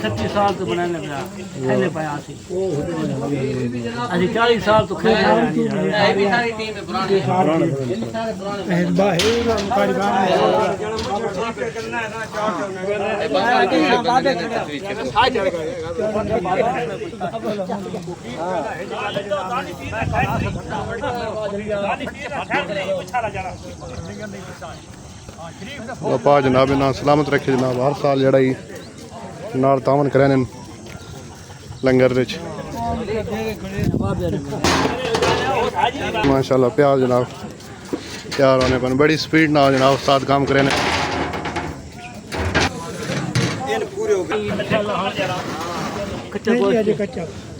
36 साल तो बनाने पे खेलने पाया सी अभी 40 साल तो खेल रहे हैं भी सारी टीम है पुरानी पा जनाब ना सलामत रखे जनाब हर साल जड़ा ही नाल तावन करने लंगर विच माशाल्लाह प्यार जनाब तैयार होने पर बड़ी स्पीड ना जनाब उस्ताद काम करे ने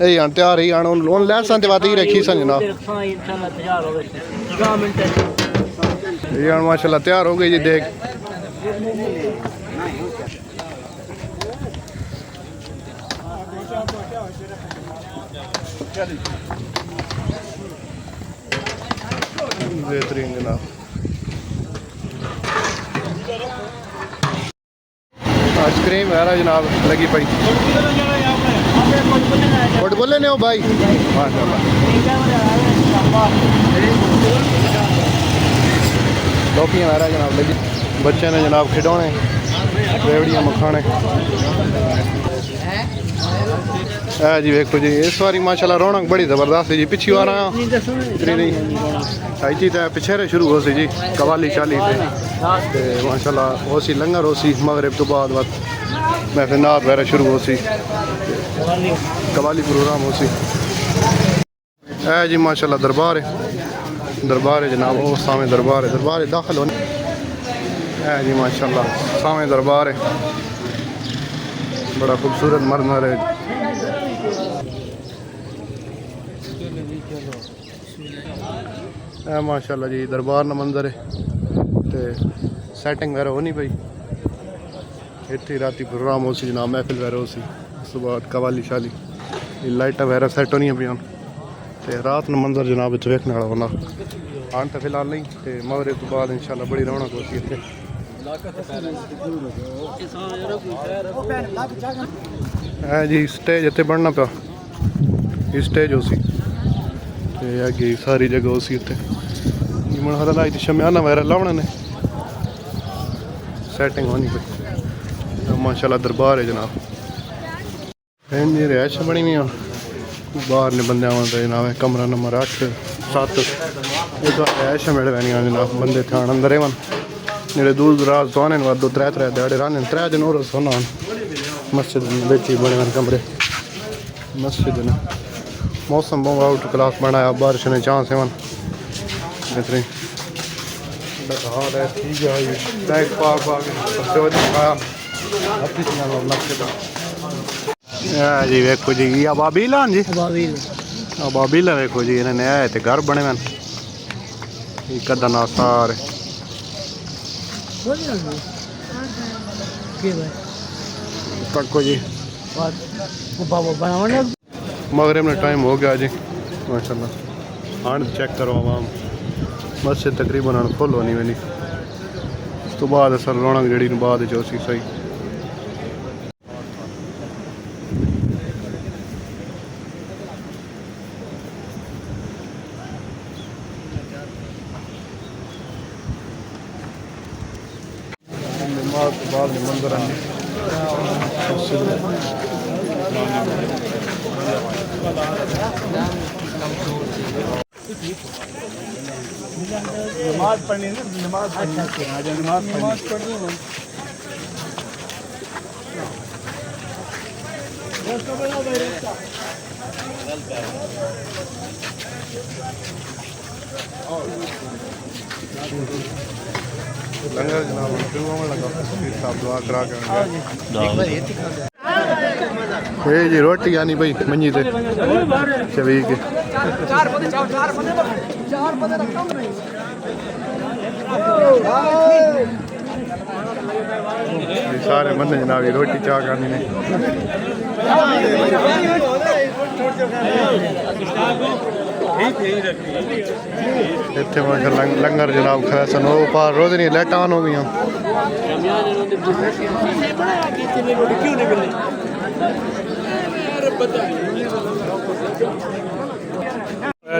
ए यार तैयार ही आण लोन लेसन ते बात ही रखी सन जनाब ये यार माशाल्लाह तैयार हो गई जी देख बेहतरीन जनाब आइसक्रीम है जनाब लगी पई बोले ने हो भाई माशाल्लाह टॉपियां आ रहा जनाब लगी बच्चे ने जनाब खिडौने रेवड़ियां मखाने जी देखो जी इस बारी माशाल्लाह रौनक बड़ी ज़बरदस्त है जी पिछली बार आया आई तो पिछेरे शुरू हो सी जी कवाली चाली ते माशाल्लाह हो सी लंगर हो सी मगरिब तो बाद महफिल नात वगैरह शुरू हो सी कवाली प्रोग्राम हो सी जी माशाल्लाह दरबार है जनाब वो सामने दरबार है दाखिल होने जी माशाल्लाह सामने दरबार है बड़ा खूबसूरत मरमर है माशाल्लाह जी दरबार ना मंजर है ते सैटिंग वगैरह होनी पई इतनी राती प्रोग्राम हो सी जनाब महफिल वगैरह हो सी उस बाद कवाली शाली लाइटा वगैरह सैट होनी पियां ते रात न मंजर जनाब इत्थे वेखने वाला होना आन तो फिलहाल नहीं ते मगरिब तो बाद इंशाल्लाह बड़ी रौनक होती इत्थे जी स्टेज इत्थे बनना पिया स्टेज हो सी ते अगे सारी जगह हो सी इत्थे मनहरा लाई शमियाना वगैरह लावने ने सैटिंग होनी पई माशाल्लाह दरबार है जनाब जी रिहायश बनी हुई बाहर ने बंदे आवा जनाब कमरा नंबर 8 7 ये तो रिहायश मिल पैनियां जनाब बंदे थे अंदर एवन जेह्ड़े दूर दराज तो आने दो त्रै ध्याड़े रौह्ने 3 दिन होर सोना मस्जिद बिच ही बने कमरे मस्जिद ने मौसम बहुत आउट क्लास बनाया बारिश ने चांस एवन बेहतरीन हाल है ठीक है बैग पार जी वेखो जी अबाबील जी अबाबील वेखो जी इन्हें नया तो घर बने हुए एक अद्धा नासार तको जी मगरिब में टाइम हो गया जी माशाल्लाह आन चेक करो आवाम मस्जिद तकरीबन फुल होनी मैंने उस तो बाद असल रौनक जी बाद जो सी सही बाद मंदिर नमाज पढ़नी है नमाज पढ़नी लंगर जनाब लगा साहब दुआ करा के जी रोटी आनी भाई मंजी ते चवी के सारे बंदे जनाब रोटी चाह करनी ने इतने लंगर जनाब खाया सन वो पार रोज नहीं लाइट ऑन हो गई